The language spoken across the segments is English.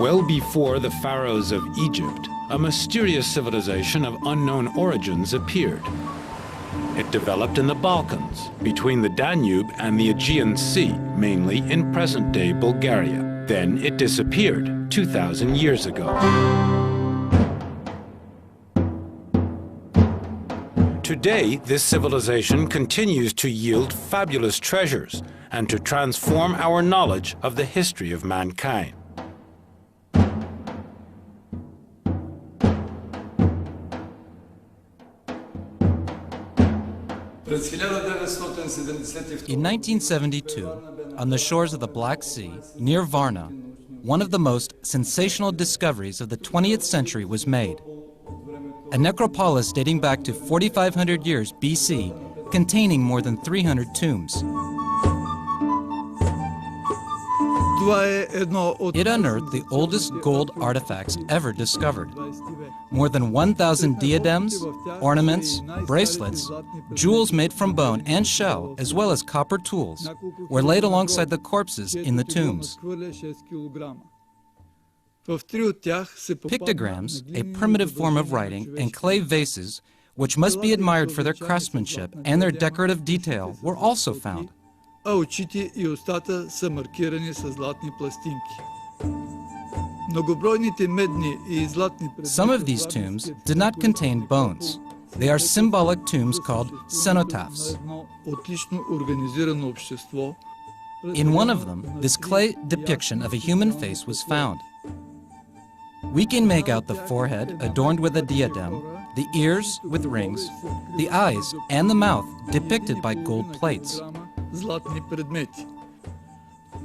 Well before the pharaohs of Egypt, a mysterious civilization of unknown origins appeared. It developed in the Balkans, between the Danube and the Aegean Sea, mainly in present-day Bulgaria. Then it disappeared 2,000 years ago. Today, this civilization continues to yield fabulous treasures and to transform our knowledge of the history of mankind. In 1972, on the shores of the Black Sea, near Varna, one of the most sensational discoveries of the 20th century was made. A necropolis dating back to 4,500 years BC, containing more than 300 tombs. It unearthed the oldest gold artifacts ever discovered. More than 1,000 diadems, ornaments, bracelets, jewels made from bone and shell, as well as copper tools, were laid alongside the corpses in the tombs. Pictograms, a primitive form of writing, and clay vases, which must be admired for their craftsmanship and their decorative detail, were also found. Очите и устата са маркирани с златни пластинки. Some of these tombs did not contain bones. They are symbolic tombs called cenotaphs. In one of them, this clay depiction of a human face was found. We can make out the forehead adorned with a diadem, the ears with rings, the eyes and the mouth depicted by gold plates.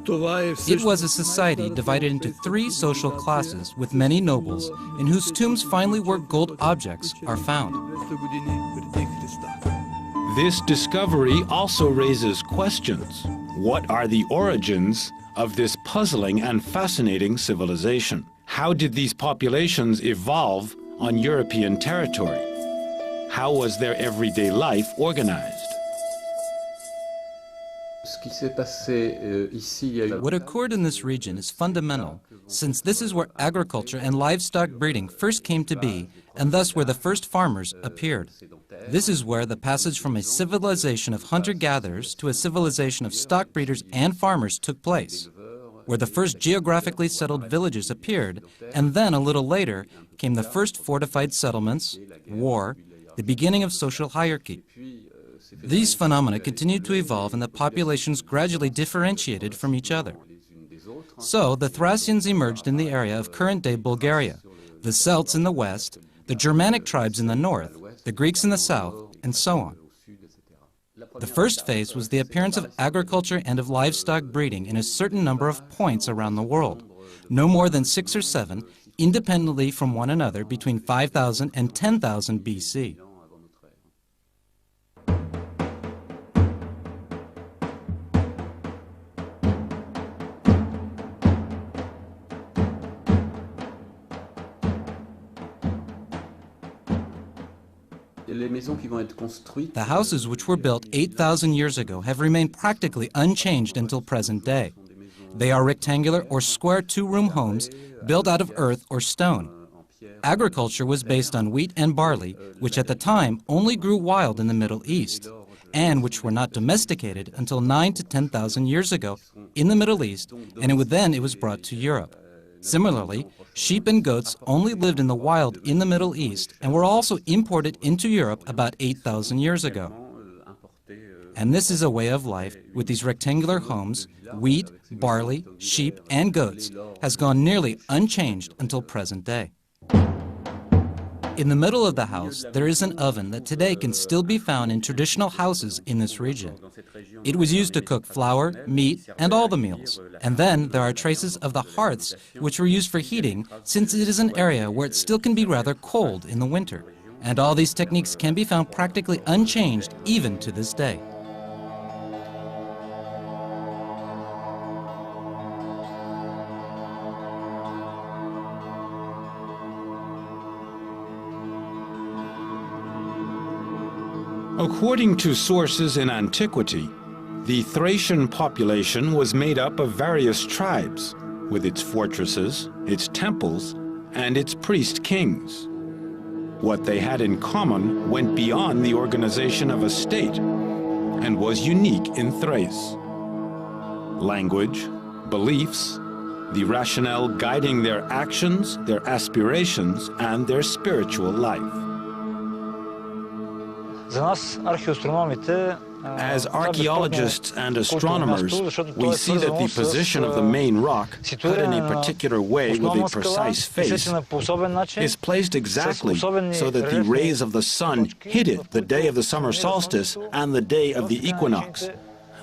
It was a society divided into 3 social classes with many nobles, in whose tombs finely worked gold objects are found. This discovery also raises questions. What are the origins of this puzzling and fascinating civilization? How did these populations evolve on European territory? How was their everyday life organized? What occurred in this region is fundamental, since this is where agriculture and livestock breeding first came to be, and thus where the first farmers appeared. This is where the passage from a civilization of hunter-gatherers to a civilization of stock breeders and farmers took place, where the first geographically settled villages appeared, and then a little later came the first fortified settlements, war, the beginning of social hierarchy. These phenomena continued to evolve and the populations gradually differentiated from each other. So the Thracians emerged in the area of current-day Bulgaria, the Celts in the west, the Germanic tribes in the north, the Greeks in the south, and so on. The first phase was the appearance of agriculture and of livestock breeding in a certain number of points around the world, no more than 6 or 7, independently from one another between 5,000 and 10,000 BC. The houses which were built 8,000 years ago have remained practically unchanged until present day. They are rectangular or square 2-room homes built out of earth or stone. Agriculture was based on wheat and barley, which at the time only grew wild in the Middle East, and which were not domesticated until 9,000 to 10,000 years ago in the Middle East, and then it was brought to Europe. Similarly, sheep and goats only lived in the wild in the Middle East and were also imported into Europe about 8,000 years ago. And this is a way of life with these rectangular homes, wheat, barley, sheep, and goats, has gone nearly unchanged until present day. In the middle of the house, there is an oven that today can still be found in traditional houses in this region. It was used to cook flour, meat, and all the meals. And then there are traces of the hearths, which were used for heating, since it is an area where it still can be rather cold in the winter. And all these techniques can be found practically unchanged even to this day. According to sources in antiquity, the Thracian population was made up of various tribes, with its fortresses, its temples, and its priest kings. What they had in common went beyond the organization of a state and was unique in Thrace. Language, beliefs, the rationale guiding their actions, their aspirations, and their spiritual life. As archaeologists and astronomers, we see that the position of the main rock, cut in a particular way with a precise face, is placed exactly so that the rays of the sun hit it the day of the summer solstice and the day of the equinox.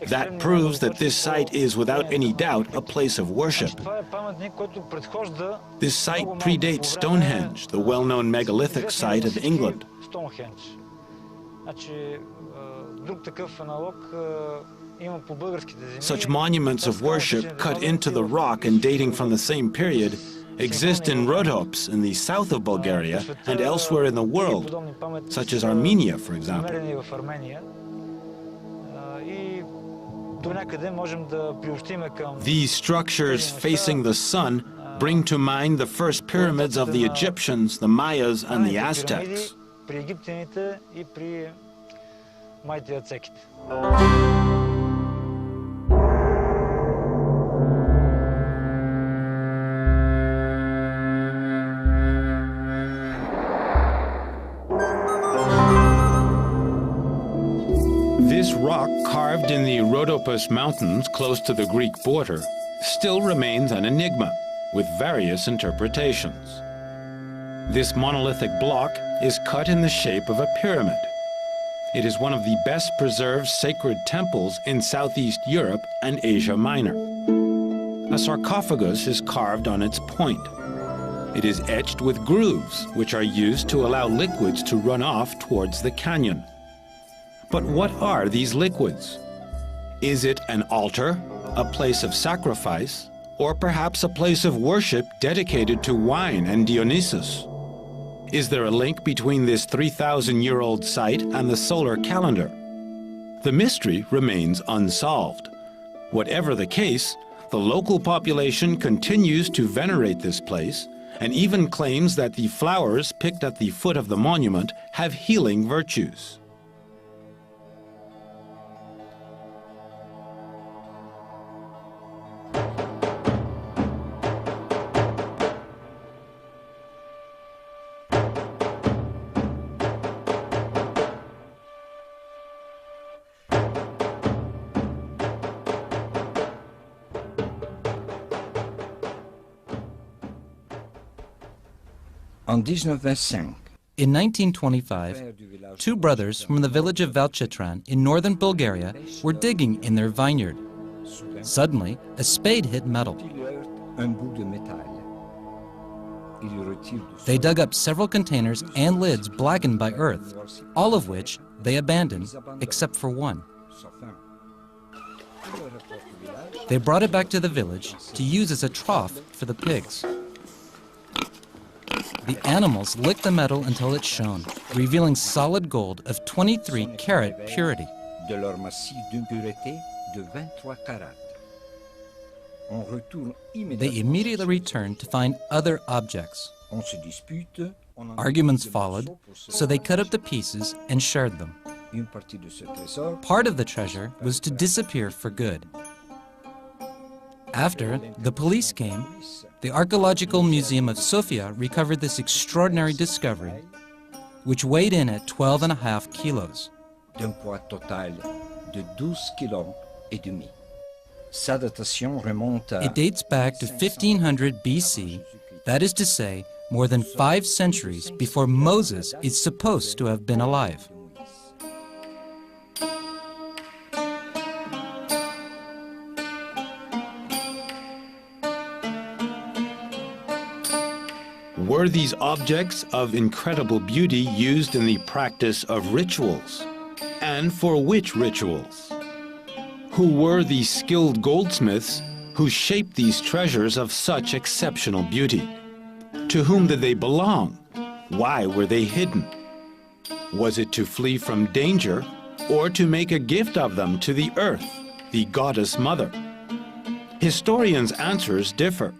That proves that this site is, without any doubt, a place of worship. This site predates Stonehenge, the well-known megalithic site of England. Such monuments of worship cut into the rock and dating from the same period exist in Rhodops in the south of Bulgaria and elsewhere in the world, such as Armenia, for example. These structures facing the sun bring to mind the first pyramids of the Egyptians, the Mayas, and the Aztecs. This rock carved in the Rhodopus Mountains close to the Greek border still remains an enigma with various interpretations. This monolithic block is cut in the shape of a pyramid. It is one of the best preserved sacred temples in Southeast Europe and Asia Minor. A sarcophagus is carved on its point. It is etched with grooves, which are used to allow liquids to run off towards the canyon. But what are these liquids? Is it an altar, a place of sacrifice, or perhaps a place of worship dedicated to wine and Dionysus? Is there a link between this 3,000-year-old site and the solar calendar? The mystery remains unsolved. Whatever the case, the local population continues to venerate this place and even claims that the flowers picked at the foot of the monument have healing virtues. En 1925, In 1925, two brothers from the village of Valchetran in northern Bulgaria were digging in their vineyard. Suddenly, a spade hit metal. un bout de métal. Il retire du They dug up several containers and lids blackened by earth, all of which they abandoned, except for one. sauf un. They brought it back to the village to use as a trough for the pigs. The animals licked the metal until it shone, revealing solid gold of 23-carat purity. De l'or massif d'une pureté de 23 carats. On retourne They immediately returned to find other objects. On se dispute. On en Arguments de followed, morceaux pour se so they cut up the pieces and shared them. Une partie de ce trésor. Part of the treasure was to disappear for good. After the police came, the Archaeological Museum of Sofia recovered this extraordinary discovery, which weighed in at 12.5 kilos. D'un poids total de 12 kg et demi. Sa datation remonte à It dates back to 1500 BC, that is to say, more than 5 centuries before Moses is supposed to have been alive. Were these objects of incredible beauty used in the practice of rituals? And for which rituals? Who were the skilled goldsmiths who shaped these treasures of such exceptional beauty? To whom did they belong? Why were they hidden? Was it to flee from danger or to make a gift of them to the earth, the goddess mother? Historians' answers differ.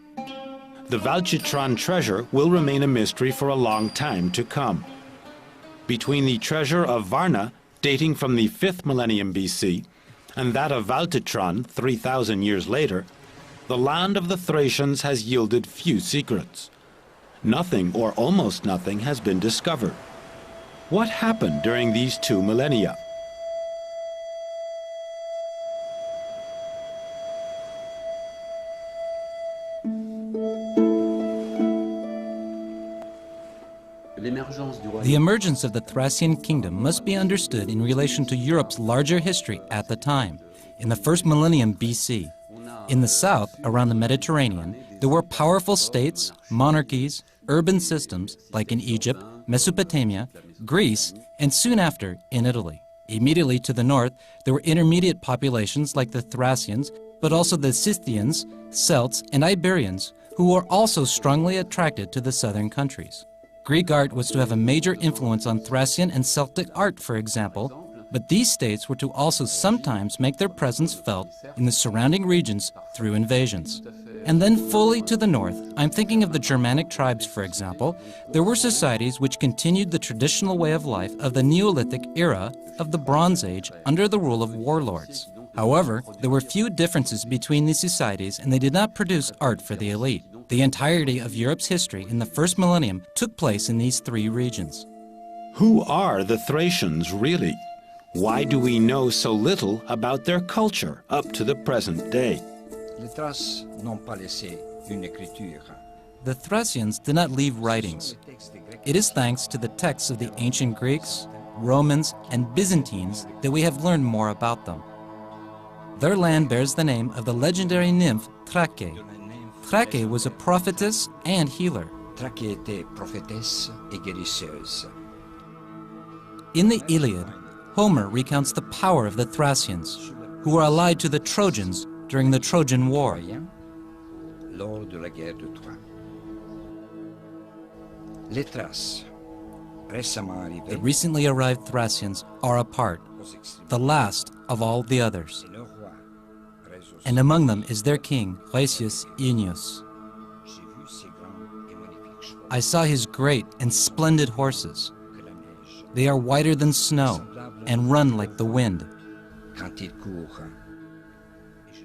The Valchitran treasure will remain a mystery for a long time to come. Between the treasure of Varna, dating from the 5th millennium BC, and that of Valchitran 3,000 years later, the land of the Thracians has yielded few secrets. Nothing or almost nothing has been discovered. What happened during these 2 millennia? The emergence of the Thracian kingdom must be understood in relation to Europe's larger history at the time, in the 1st millennium BC. In the south, around the Mediterranean, there were powerful states, monarchies, urban systems, like in Egypt, Mesopotamia, Greece, and soon after, in Italy. Immediately to the north, there were intermediate populations like the Thracians, but also the Scythians, Celts, and Iberians, who were also strongly attracted to the southern countries. Greek art was to have a major influence on Thracian and Celtic art, for example, but these states were to also sometimes make their presence felt in the surrounding regions through invasions. And then fully to the north, I'm thinking of the Germanic tribes, for example, there were societies which continued the traditional way of life of the Neolithic era of the Bronze Age under the rule of warlords. However, there were few differences between these societies, and they did not produce art for the elite. The entirety of Europe's history in the 1st millennium took place in these 3 regions. Who are the Thracians really? Why do we know so little about their culture up to the present day? Les Thraces n'ont pas laissé une écriture. The Thracians did not leave writings. It is thanks to the texts of the ancient Greeks, Romans, and Byzantines that we have learned more about them. Their land bears the name of the legendary nymph Thrace. Thrace was a prophetess and healer. Thrace était prophétesse et guérisseuse. In the Iliad, Homer recounts the power of the Thracians, who were allied to the Trojans during the Trojan War. Lors de la guerre de Troie. Les Thraces, récemment arrivés, The recently arrived Thracians are apart, the last of all the others. le roi reste And among them is their king, Thracius Iunius. J'ai vu ses grands et magnifiques chevaux I saw his great and splendid horses. que la neige, They are whiter than snow and run like the wind. quand il court,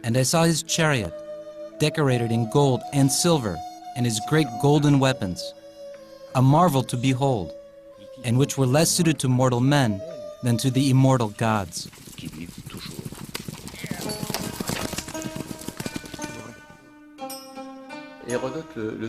And I saw his chariot, decorated in gold and silver, and his great golden weapons, a marvel to behold, and which were less suited to mortal men than to the immortal gods. qui vivent toujours.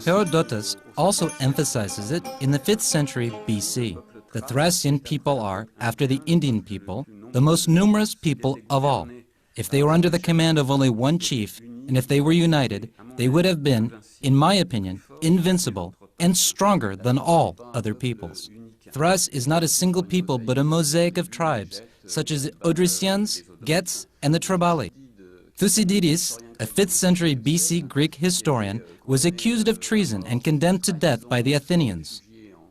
Herodotus also emphasizes it in the 5th century BC. The Thracian people are, after the Indian people, the most numerous people of all. If they were under the command of only one chief, and if they were united, they would have been, in my opinion, invincible and stronger than all other peoples. Thrace is not a single people, but a mosaic of tribes, such as the Odrysians, Gets, and the Tribali. Thucydides, a 5th century BC Greek historian, was accused of treason and condemned to death by the Athenians.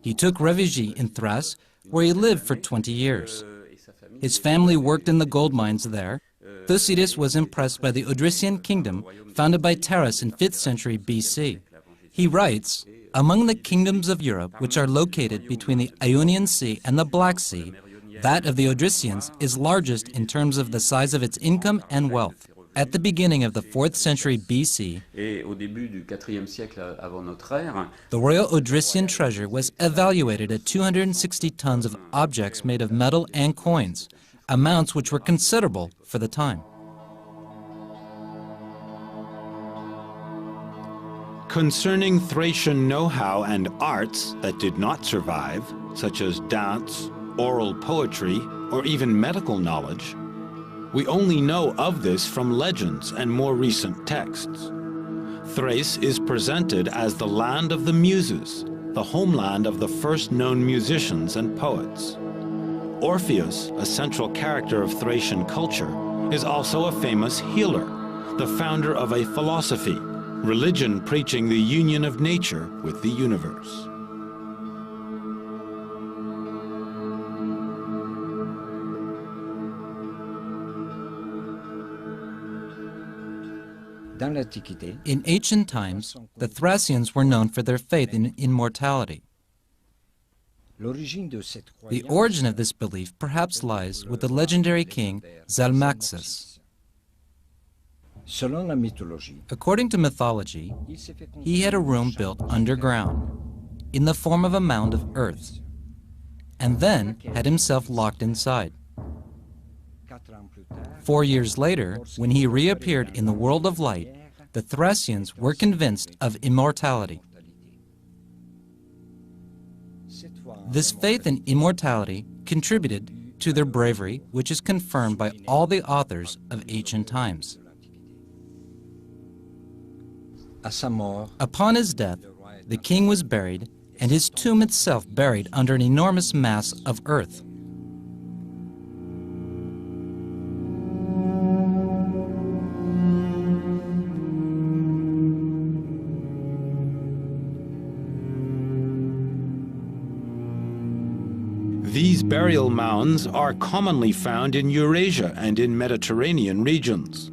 He took refuge in Thrace, where he lived for 20 years. His family worked in the gold mines there. Thucydides was impressed by the Odrysian kingdom founded by Taras in 5th century BC. He writes, "Among the kingdoms of Europe which are located between the Ionian Sea and the Black Sea, that of the Odrysians is largest in terms of the size of its income and wealth. At the beginning of the 4th century BC, Et au début du IVe siècle avant notre ère, the royal Odrysian treasure was evaluated at 260 tons of objects made of metal and coins, amounts which were considerable for the time." Concerning Thracian know-how and arts that did not survive, such as dance, oral poetry, or even medical knowledge, we only know of this from legends and more recent texts. Thrace is presented as the land of the Muses, the homeland of the first known musicians and poets. Orpheus, a central character of Thracian culture, is also a famous healer, the founder of a philosophy, religion preaching the union of nature with the universe. Dans l'Antiquité, In ancient times, the Thracians were known for their faith in immortality. l'origine de cette The croyance origin of this belief perhaps lies with the legendary king Zalmaxis. Selon la mythologie, According to mythology, il s'est fait he had a room built underground, in the form of a mound of earth, and then had himself locked inside. 4 ans plus tard, 4 years later, when he reappeared in the world of light, the Thracians were convinced of immortality. cette foi en This faith in immortality contributed to their bravery, which is confirmed by all the authors of ancient times. à sa mort, Upon his death, the king was buried, and his tomb itself buried under an enormous mass of earth. These burial mounds are commonly found in Eurasia and in Mediterranean regions.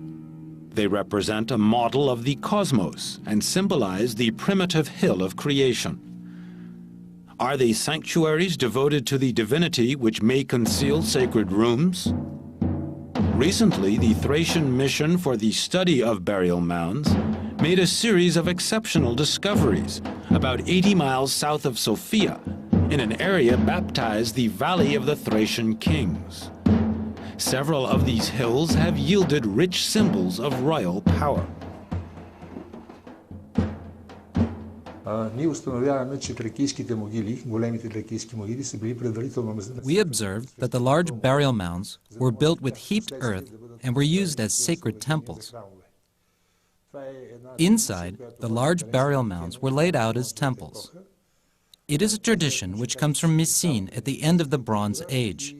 They represent a model of the cosmos and symbolize the primitive hill of creation. Are they sanctuaries devoted to the divinity which may conceal sacred rooms? Recently, the Thracian Mission for the Study of Burial Mounds made a series of exceptional discoveries about 80 miles south of Sofia, in an area baptized the Valley of the Thracian Kings. Several of these hills have yielded rich symbols of royal power. Ние установяваме, че тракийските могили, големите тракийски могили, са били предварително We observed that the large burial mounds were built with heaped earth and were used as sacred temples. Inside, the large burial mounds were laid out as temples. It is a tradition which comes from Messene at the end of the Bronze Age.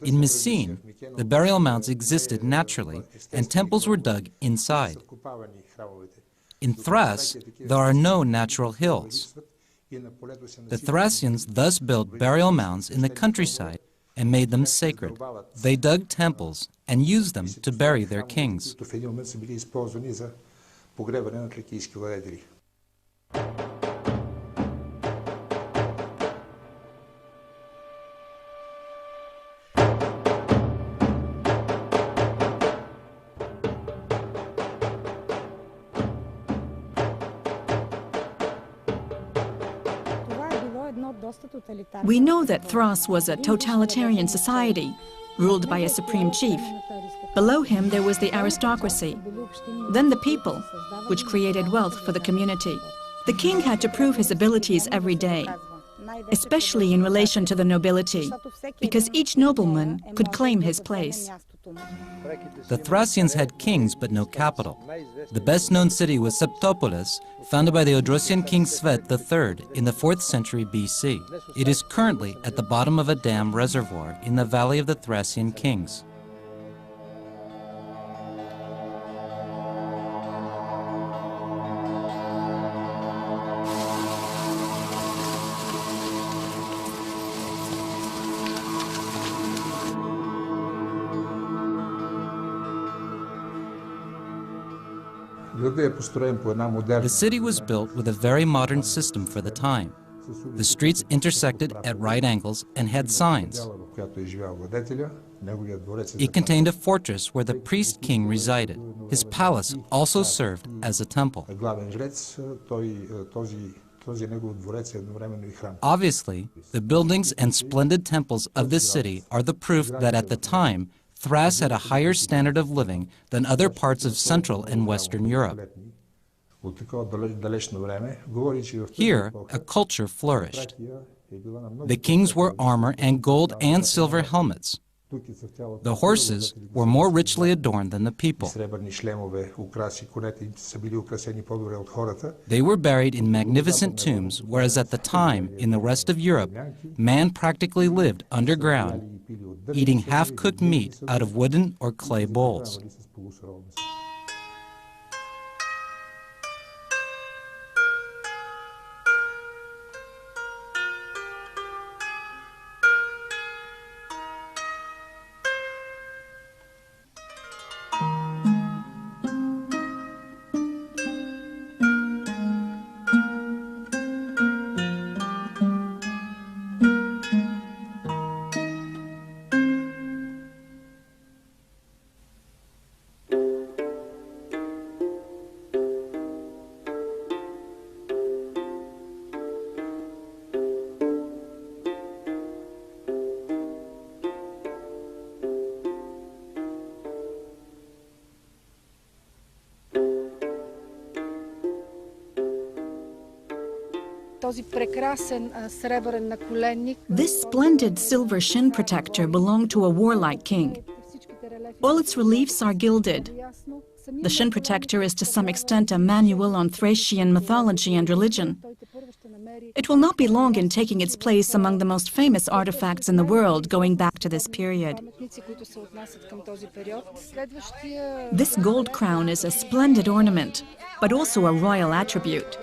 In Messene, the burial mounds existed naturally, and temples were dug inside. In Thrace, there are no natural hills. The Thracians thus built burial mounds in the countryside and made them sacred. They dug temples and used them to bury their kings. в един момент са били използвани за погребане на тракийски владетели. We know that Thrace was a totalitarian society, ruled by a supreme chief. Below him there was the aristocracy, then the people, which created wealth for the community. The king had to prove his abilities every day, especially in relation to the nobility, because each nobleman could claim his place. The Thracians had kings but no capital. The best-known city was Septopolis, founded by the Odrysian king Svet III in the 4th century BC. It is currently at the bottom of a dam reservoir in the Valley of the Thracian Kings. The city was built with a very modern system for the time. The streets intersected at right angles and had signs. It contained a fortress where the priest-king resided. His palace also served as a temple. Obviously, the buildings and splendid temples of this city are the proof that at the time, Thrace had a higher standard of living than other parts of Central and Western Europe. Here, a culture flourished. The kings wore armor and gold and silver helmets. The horses were more richly adorned than the people. They were buried in magnificent tombs, whereas at the time, in the rest of Europe, man practically lived underground, eating half-cooked meat out of wooden or clay bowls. This splendid silver shin protector belonged to a warlike king. All its reliefs are gilded. The shin protector is to some extent a manual on Thracian mythology and religion. It will not be long in taking its place among the most famous artifacts in the world going back to this period. This gold crown is a splendid ornament, but also a royal attribute.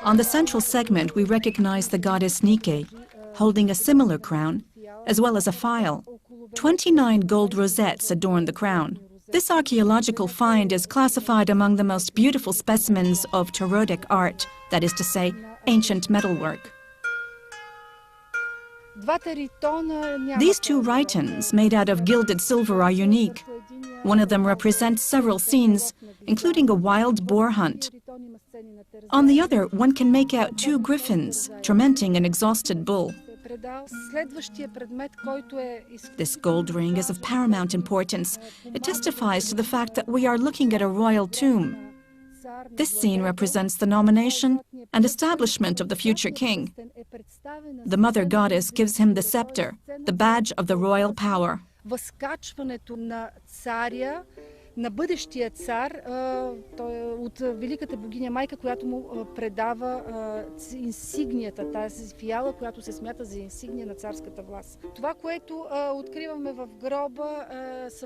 On the central segment, we recognize the goddess Nike, holding a similar crown, as well as a file. 29 gold rosettes adorn the crown. This archaeological find is classified among the most beautiful specimens of Tarotic art, that is to say, ancient metalwork. These two rhytons, made out of gilded silver, are unique. One of them represents several scenes, including a wild boar hunt. On the other, one can make out two griffins tormenting an exhausted bull. This gold ring is of paramount importance. It testifies to the fact that we are looking at a royal tomb. This scene represents the nomination and establishment of the future king. The mother goddess gives him the scepter, the badge of the royal power. На бъдещия цар от великата богиня майка, която му предава инсигнията, тази фиала, която се смята за инсигния на царската власт. Това, което откриваме в гроба...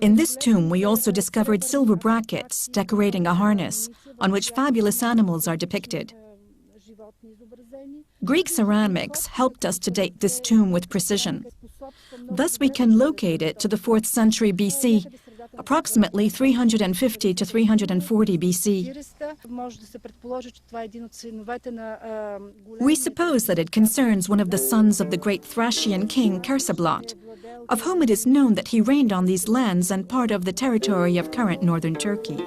In this tomb, we also discovered silver brackets decorating a harness, on which fabulous animals are depicted. Greek ceramics helped us to date this tomb with precision. Thus, we can locate it to the 4th century BC, approximately 350 to 340 BC. We suppose that it concerns one of the sons of the great Thracian king Kersablat, of whom it is known that he reigned on these lands and part of the territory of current northern Turkey.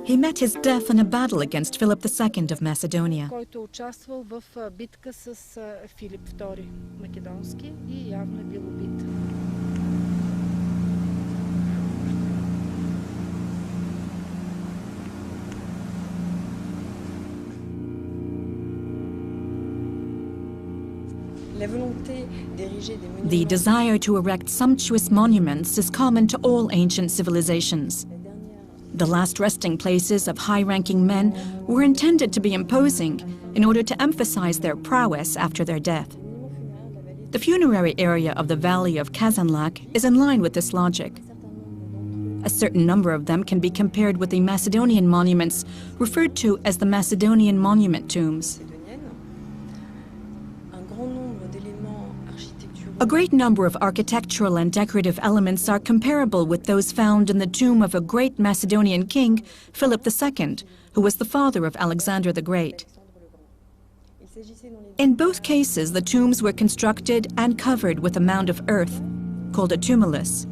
He met his death in a battle against Philip II of Macedonia. The desire to erect sumptuous monuments is common to all ancient civilizations. The last resting places of high-ranking men were intended to be imposing in order to emphasize their prowess after their death. The funerary area of the valley of Kazanlak is in line with this logic. A certain number of them can be compared with the Macedonian monuments referred to as the Macedonian monument tombs. A great number of architectural and decorative elements are comparable with those found in the tomb of a great Macedonian king, Philip II, who was the father of Alexander the Great. In both cases, the tombs were constructed and covered with a mound of earth, called a tumulus.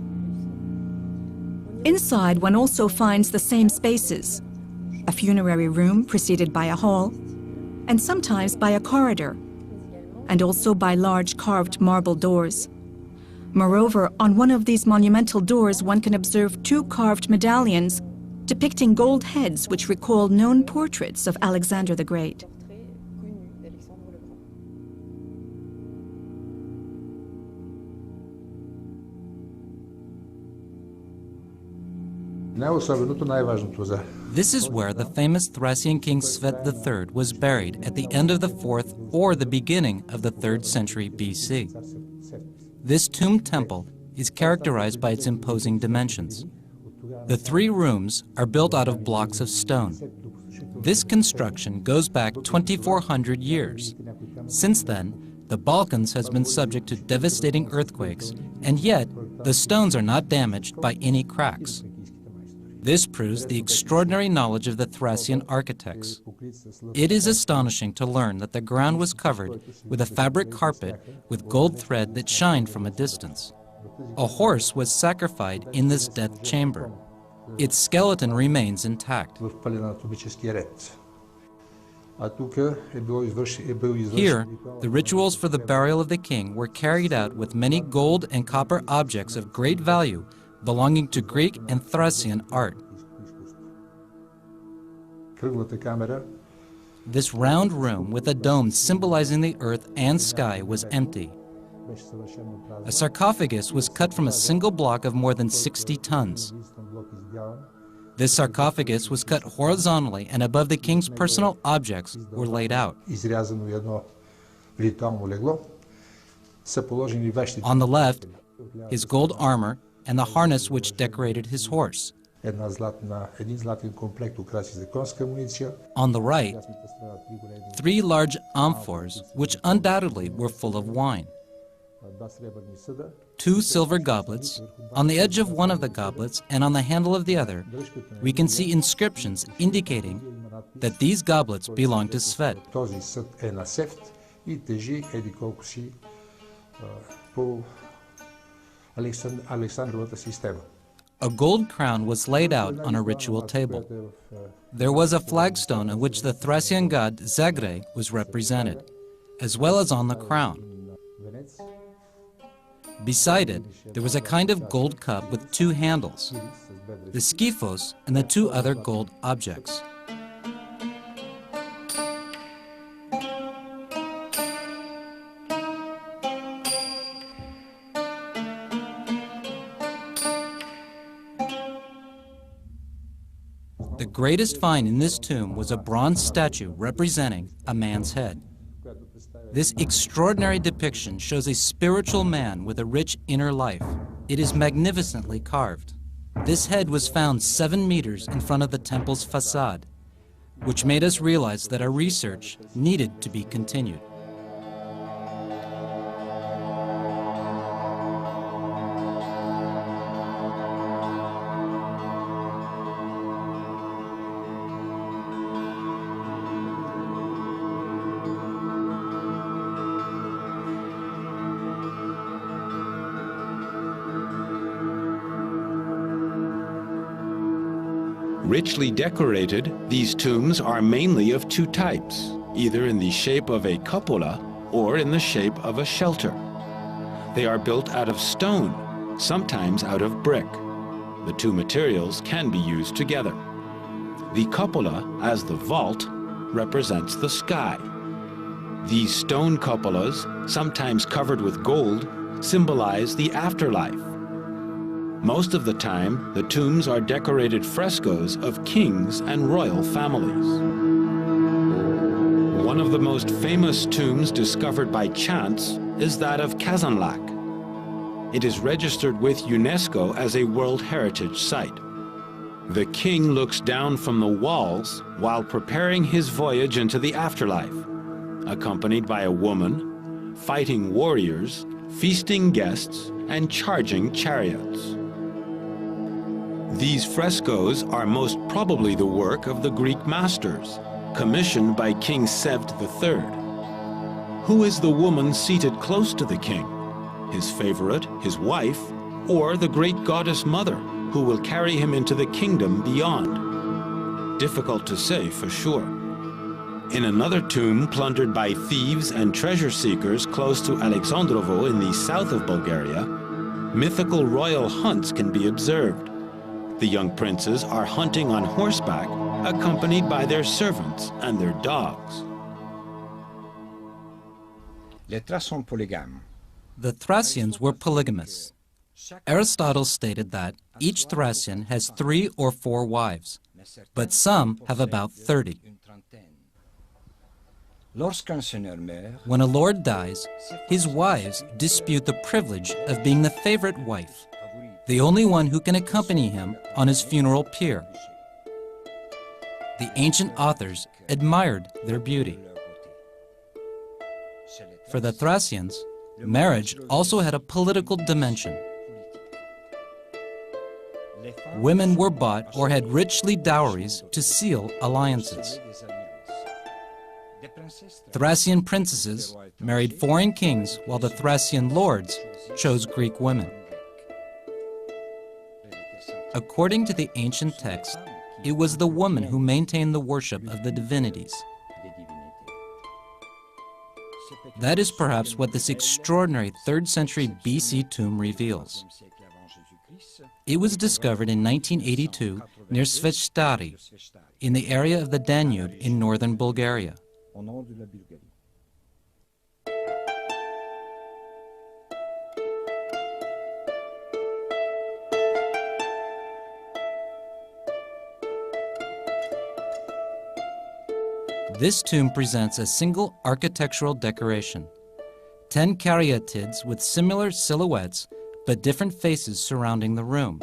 Inside, one also finds the same spaces: a funerary room preceded by a hall, and sometimes by a corridor, and also by large carved marble doors. Moreover, on one of these monumental doors one can observe two carved medallions depicting gold heads which recall known portraits of Alexander the Great. This is where the famous Thracian king Svet III was buried at the end of the 4th or the beginning of the 3rd century BC. This tomb temple is characterized by its imposing dimensions. The 3 rooms are built out of blocks of stone. This construction goes back 2,400 years. Since then, the Balkans has been subject to devastating earthquakes, and yet the stones are not damaged by any cracks. This proves the extraordinary knowledge of the Thracian architects. It is astonishing to learn that the ground was covered with a fabric carpet with gold thread that shined from a distance. A horse was sacrificed in this death chamber. Its skeleton remains intact. Here, the rituals for the burial of the king were carried out with many gold and copper objects of great value belonging to Greek and Thracian art. This round room with a dome symbolizing the earth and sky was empty. A sarcophagus was cut from a single block of more than 60 tons. This sarcophagus was cut horizontally, and above the king's personal objects were laid out. On the left, his gold armor and the harness which decorated his horse. On the right, 3 large amphors, which undoubtedly were full of wine. 2 silver goblets. On the edge of one of the goblets and on the handle of the other, we can see inscriptions indicating that these goblets belong to Svet. A gold crown was laid out on a ritual table. There was a flagstone on which the Thracian god Zagre was represented, as well as on the crown. Beside it, there was a kind of gold cup with 2 handles, the skyphos and the 2 other gold objects. The greatest find in this tomb was a bronze statue representing a man's head. This extraordinary depiction shows a spiritual man with a rich inner life. It is magnificently carved. This head was found 7 meters in front of the temple's facade, which made us realize that our research needed to be continued. Richly decorated, these tombs are mainly of 2 types, either in the shape of a cupola or in the shape of a shelter. They are built out of stone, sometimes out of brick. The 2 materials can be used together. The cupola, as the vault, represents the sky. These stone cupolas, sometimes covered with gold, symbolize the afterlife. Most of the time, the tombs are decorated frescoes of kings and royal families. One of the most famous tombs discovered by chance is that of Kazanlak. It is registered with UNESCO as a World Heritage Site. The king looks down from the walls while preparing his voyage into the afterlife, accompanied by a woman, fighting warriors, feasting guests, and charging chariots. These frescoes are most probably the work of the Greek masters, commissioned by King Sevd III. Who is the woman seated close to the king? His favorite, his wife, or the great goddess mother, who will carry him into the kingdom beyond? Difficult to say for sure. In another tomb plundered by thieves and treasure seekers close to Alexandrovo in the south of Bulgaria, mythical royal hunts can be observed. The young princes are hunting on horseback, accompanied by their servants and their dogs. The Thracians were polygamous. Aristotle stated that each Thracian has 3 or 4 wives, but some have about 30. When a lord dies, his wives dispute the privilege of being the favorite wife, the only one who can accompany him on his funeral pyre. The ancient authors admired their beauty. For the Thracians, marriage also had a political dimension. Women were bought or had richly dowries to seal alliances. Thracian princesses married foreign kings, while the Thracian lords chose Greek women. According to the ancient text, it was the woman who maintained the worship of the divinities. That is perhaps what this extraordinary 3rd century BC tomb reveals. It was discovered in 1982 near Svetshtari, in the area of the Danube in northern Bulgaria. au nord de la Bulgarie. This tomb presents a single architectural decoration. 10 caryatids with similar silhouettes but different faces surrounding the room.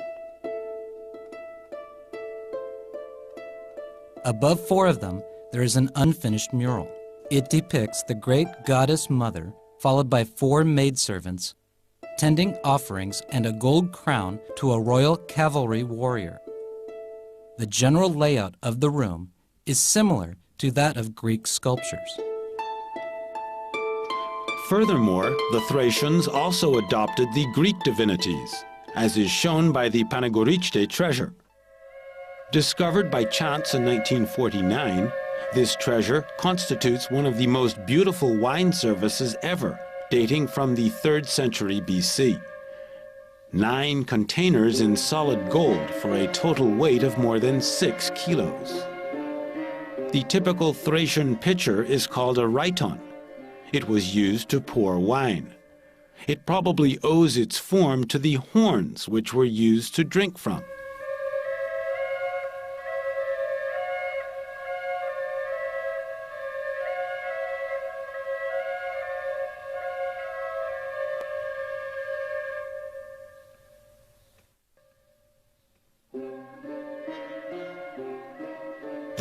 Above 4 of them, there is an unfinished mural. It depicts the great goddess mother, followed by 4 maidservants, tending offerings and a gold crown to a royal cavalry warrior. The general layout of the room is similar to that of Greek sculptures. Furthermore, the Thracians also adopted the Greek divinities, as is shown by the Panagorichte treasure. Discovered by chance in 1949, this treasure constitutes one of the most beautiful wine services ever, dating from the 3rd century BC. 9 containers in solid gold for a total weight of more than 6 kilos. The typical Thracian pitcher is called a rhyton. It was used to pour wine. It probably owes its form to the horns which were used to drink from.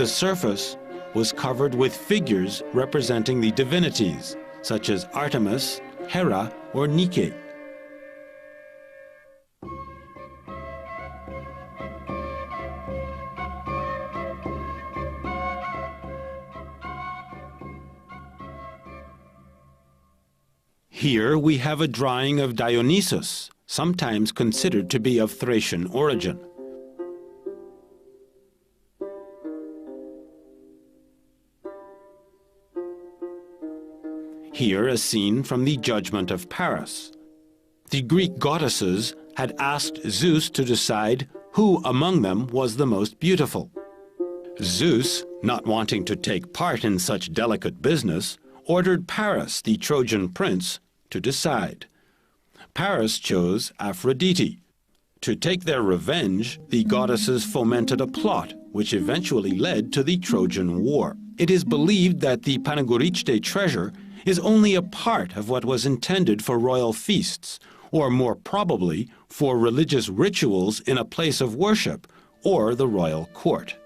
The surface was covered with figures representing the divinities, such as Artemis, Hera, or Nike. Here we have a drawing of Dionysus, sometimes considered to be of Thracian origin. Here a scene from the Judgment of Paris. The Greek goddesses had asked Zeus to decide who among them was the most beautiful. Zeus, not wanting to take part in such delicate business, ordered Paris, the Trojan prince, to decide. Paris chose Aphrodite. To take their revenge, the goddesses fomented a plot which eventually led to the Trojan War. It is believed that the Panagorichte treasure is only a part of what was intended for royal feasts, or more probably for religious rituals in a place of worship or the royal court.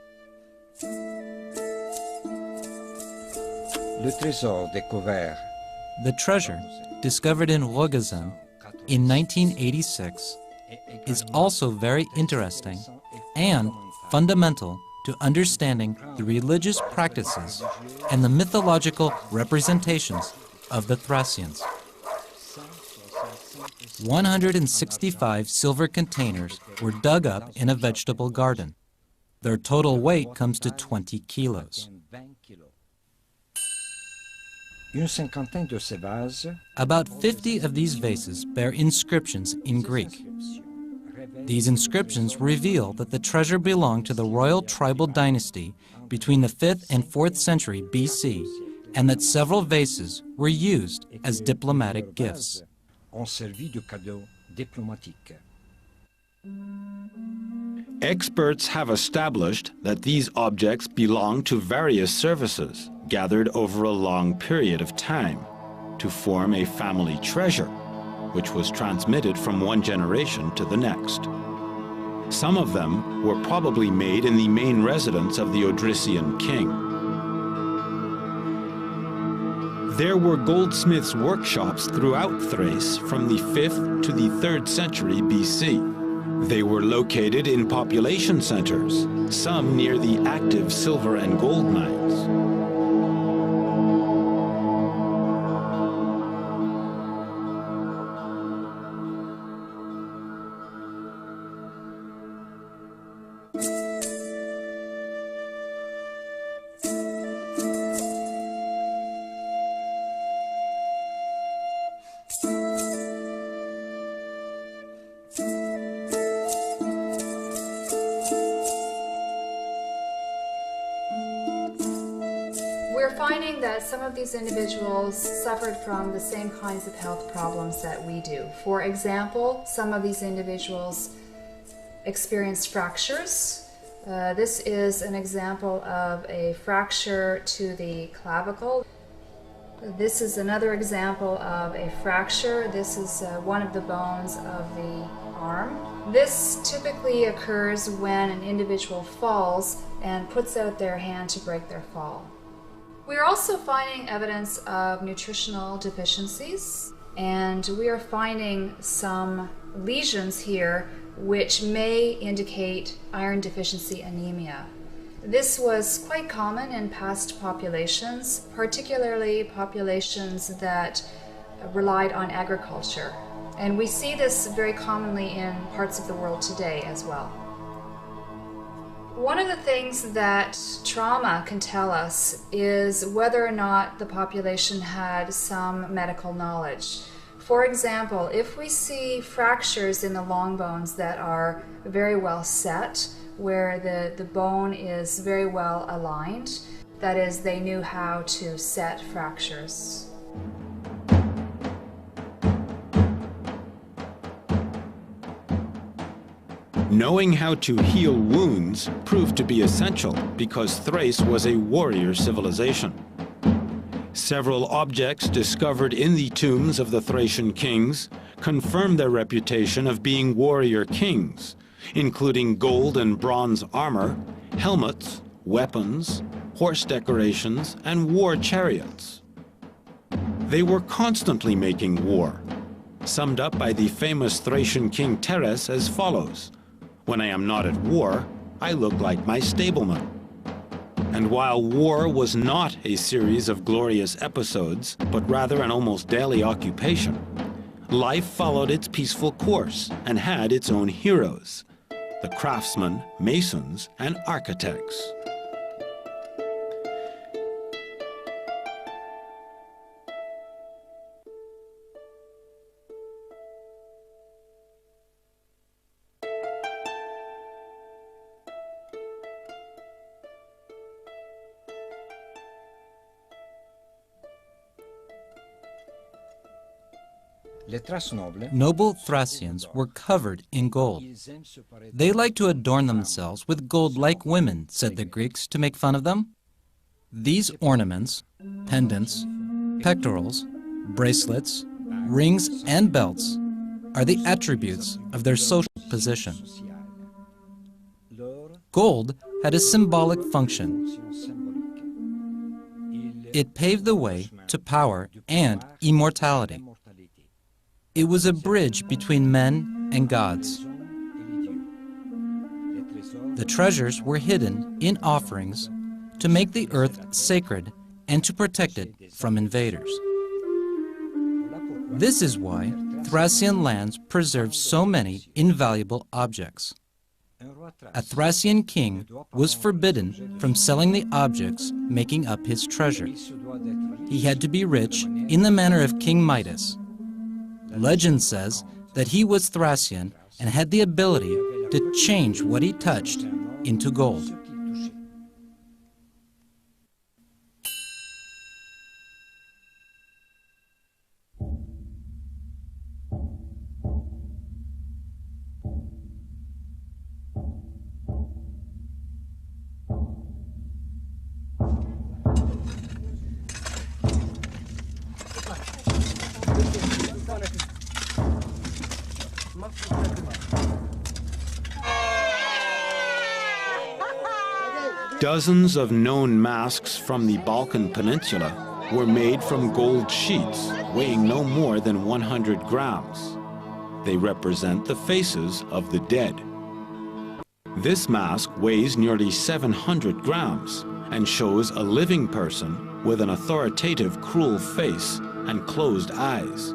Le trésor découvert The treasure, discovered in Rogazen in 1986, is also very interesting and fundamental to understanding the religious practices and the mythological representations of the Thracians. 165 silver containers were dug up in a vegetable garden. Their total weight comes to 20 kilos. Une cinquantaine de ces vases. About 50 of these vases bear inscriptions in Greek. These inscriptions reveal that the treasure belonged to the royal tribal dynasty between the 5th and 4th century BC, and that several vases were used as diplomatic gifts. Ont servi de cadeaux diplomatiques. Experts have established that these objects belong to various services gathered over a long period of time to form a family treasure, which was transmitted from one generation to the next. Some of them were probably made in the main residence of the Odrysian king. There were goldsmiths' workshops throughout Thrace from the 5th to the 3rd century BC. They were located in population centers, some near the active silver and gold mines. finding that some of these individuals suffered from the same kinds of health problems that we do. For example, some of these individuals experienced fractures. This is an example of a fracture to the clavicle. This is another example of a fracture. This is one of the bones of the arm. This typically occurs when an individual falls and puts out their hand to break their fall. We are also finding evidence of nutritional deficiencies, and we are finding some lesions here which may indicate iron deficiency anemia. This was quite common in past populations, particularly populations that relied on agriculture. And we see this very commonly in parts of the world today as well. One of the things that trauma can tell us is whether or not the population had some medical knowledge. For example, if we see fractures in the long bones that are very well set, where the bone is very well aligned, that is, they knew how to set fractures. Knowing how to heal wounds proved to be essential because Thrace was a warrior civilization. Several objects discovered in the tombs of the Thracian kings confirm their reputation of being warrior kings, including gold and bronze armor, helmets, weapons, horse decorations, and war chariots. They were constantly making war, summed up by the famous Thracian king Teres as follows: "When I am not at war, I look like my stableman." And while war was not a series of glorious episodes, but rather an almost daily occupation, life followed its peaceful course and had its own heroes: the craftsmen, masons, and architects. Noble Thracians were covered in gold. They liked to adorn themselves with gold like women, said the Greeks to make fun of them. These ornaments, pendants, pectorals, bracelets, rings, and belts are the attributes of their social position. Gold had a symbolic function. It paved the way to power and immortality. It was a bridge between men and gods. The treasures were hidden in offerings to make the earth sacred and to protect it from invaders. This is why Thracian lands preserved so many invaluable objects. A Thracian king was forbidden from selling the objects making up his treasure. He had to be rich in the manner of King Midas. Legend says that he was Thracian and had the ability to change what he touched into gold. Dozens of known masks from the Balkan Peninsula were made from gold sheets weighing no more than 100 grams. They represent the faces of the dead. This mask weighs nearly 700 grams and shows a living person with an authoritative, cruel face and closed eyes,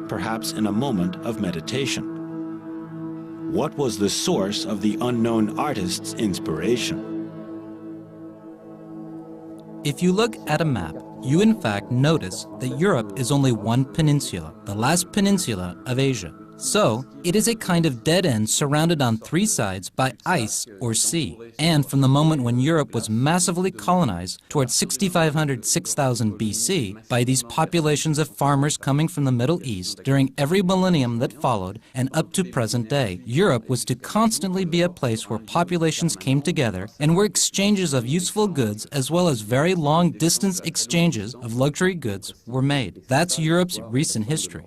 perhaps in a moment of meditation. What was the source of the unknown artist's inspiration? If you look at a map, you in fact notice that Europe is only one peninsula, the last peninsula of Asia. So, it is a kind of dead end surrounded on three sides by ice or sea. And from the moment when Europe was massively colonized towards 6500-6000 BC by these populations of farmers coming from the Middle East during every millennium that followed and up to present day, Europe was to constantly be a place where populations came together and where exchanges of useful goods as well as very long distance exchanges of luxury goods were made. That's Europe's recent history.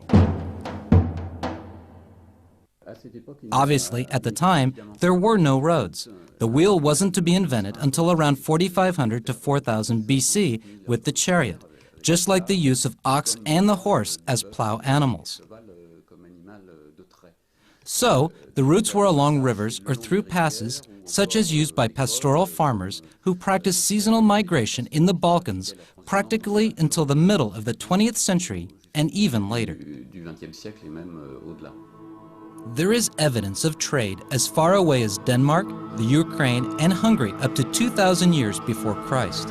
Obviously, at the time, there were no roads. The wheel wasn't to be invented until around 4500 to 4000 BC with the chariot, just like the use of ox and the horse as plow animals. So, the routes were along rivers or through passes, such as used by pastoral farmers who practiced seasonal migration in the Balkans practically until the middle of the 20th century and even later. There is evidence of trade as far away as Denmark, the Ukraine, and Hungary up to 2,000 years before Christ.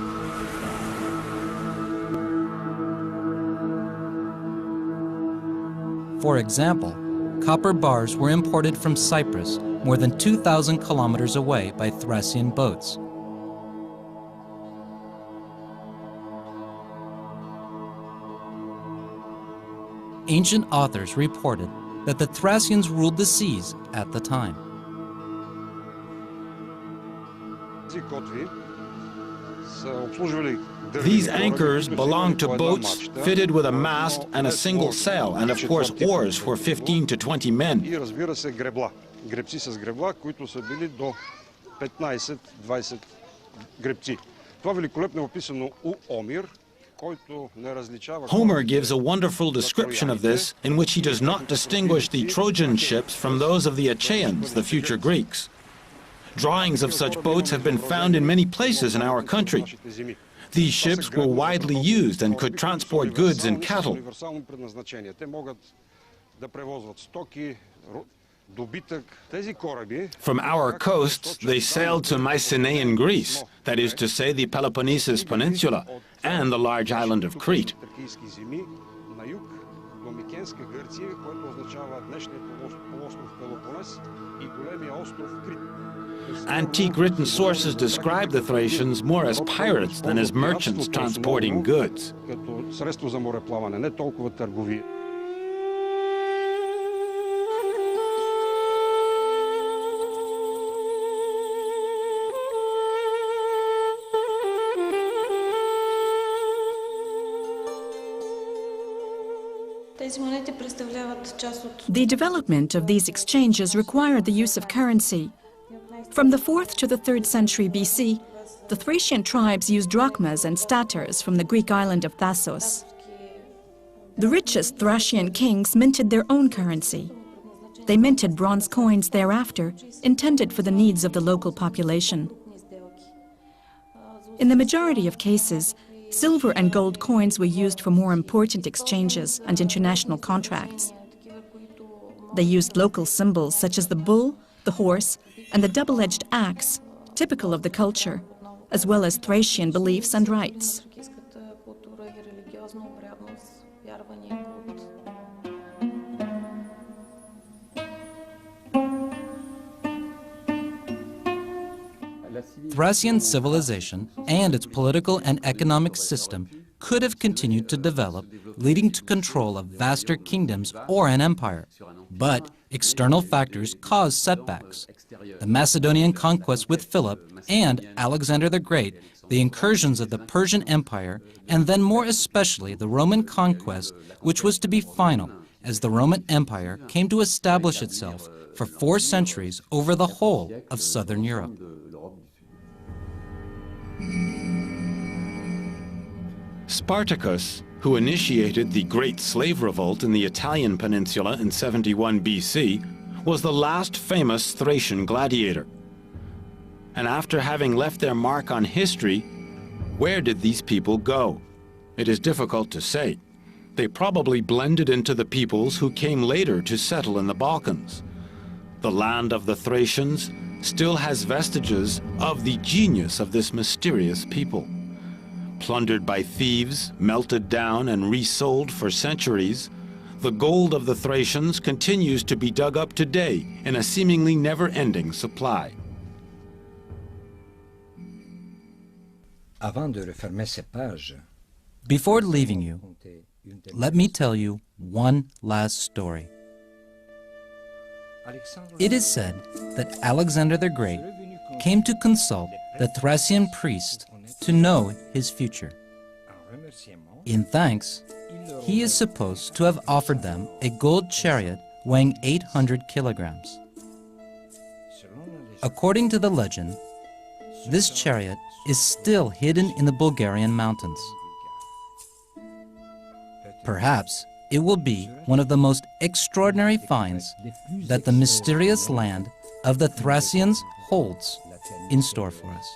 For example, copper bars were imported from Cyprus more than 2,000 kilometers away by Thracian boats. Ancient authors reported that the Thracians ruled the seas at the time. These anchors belonged to boats fitted with a mast and a single sail, and of course oars for 15 to 20 men. Homer gives a wonderful description of this, in which he does not distinguish the Trojan ships from those of the Achaeans, the future Greeks. Drawings of such boats have been found in many places in our country. These ships were widely used and could transport goods and cattle. From our coasts, they sailed to Mycenaean Greece, that is to say the Peloponnesus Peninsula, and the large island of Crete. Antique written sources describe the Thracians more as pirates than as merchants transporting goods. The development of these exchanges required the use of currency. From the 4th to the 3rd century BC, the Thracian tribes used drachmas and staters from the Greek island of Thassos. The richest Thracian kings minted their own currency. They minted bronze coins thereafter, intended for the needs of the local population. In the majority of cases, silver and gold coins were used for more important exchanges and international contracts. They used local symbols such as the bull, the horse, and the double-edged axe, typical of the culture, as well as Thracian beliefs and rites. Thracian civilization and its political and economic system could have continued to develop, leading to control of vaster kingdoms or an empire. But external factors caused setbacks. The Macedonian conquest with Philip and Alexander the Great, the incursions of the Persian Empire, and then more especially the Roman conquest, which was to be final, as the Roman Empire came to establish itself for 4 centuries over the whole of southern Europe. Spartacus, who initiated the Great Slave Revolt in the Italian peninsula in 71 BC, was the last famous Thracian gladiator. And after having left their mark on history, where did these people go? It is difficult to say. They probably blended into the peoples who came later to settle in the Balkans. The land of the Thracians still has vestiges of the genius of this mysterious people. Plundered by thieves, melted down and resold for centuries, The gold of the Thracians continues to be dug up today in a seemingly never-ending supply. Avant de refermer ces pages, Before leaving you, let me tell you one last story. It is said that Alexander the Great came to consult the Thracian priest to know his future. In thanks, he is supposed to have offered them a gold chariot weighing 800 kilograms. According to the legend, this chariot is still hidden in the Bulgarian mountains. Perhaps it will be one of the most extraordinary finds that the mysterious land of the Thracians holds in store for us.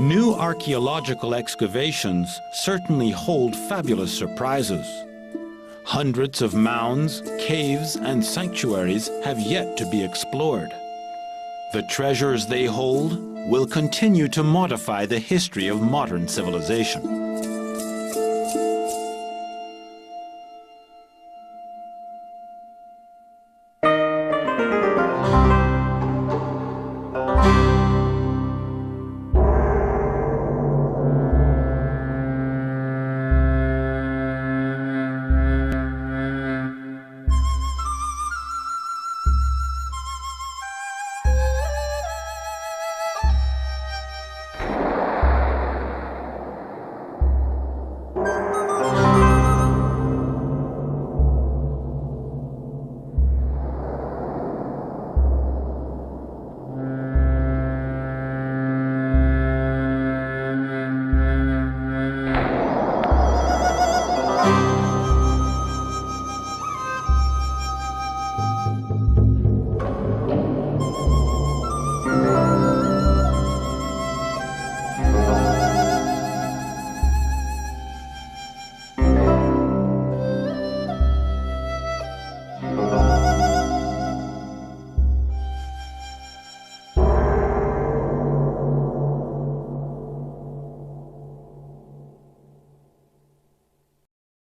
New archaeological excavations certainly hold fabulous surprises. Hundreds of mounds, caves, and sanctuaries have yet to be explored. The treasures they hold will continue to modify the history of modern civilization.